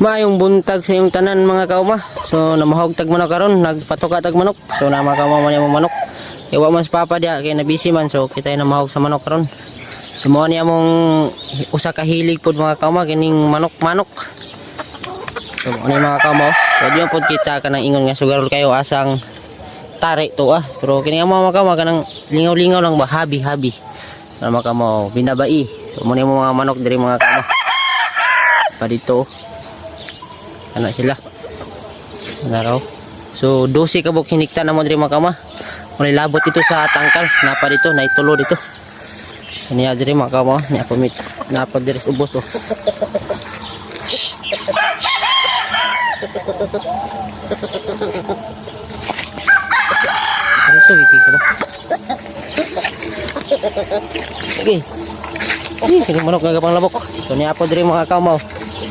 Maayong buntag sa iyong tanan mga kauma. So namahog tag manok karon, nagpatuka tag manok. So na mga kauma man yung manok. Iwa man sa papa dia kay nabisi man, so kita namahog sa manok karon. So mo niya mong usa ka hilig pod mga kauma kining manok-manok. So ano mga kauma. So diyon pod kita kanang ingon nga sugarol kayo asang tari to Pero kini mga kauma kanang lingaw-lingaw lang ba, habi-habi. So mga kauma binabai. So mo niya mga manok diri mga kauma. Pa dito. Anak sila naraw. So 12 kabuk hinikta na mo diri mga kama. May labot ito sa tangkal, napa dito, naitulo dito. So niya diri mga kama, niya pamit. Napa diri ubos Ano to iki ka ba? Sige. Ini manok nga gapang labok. So niya po diri mga kama.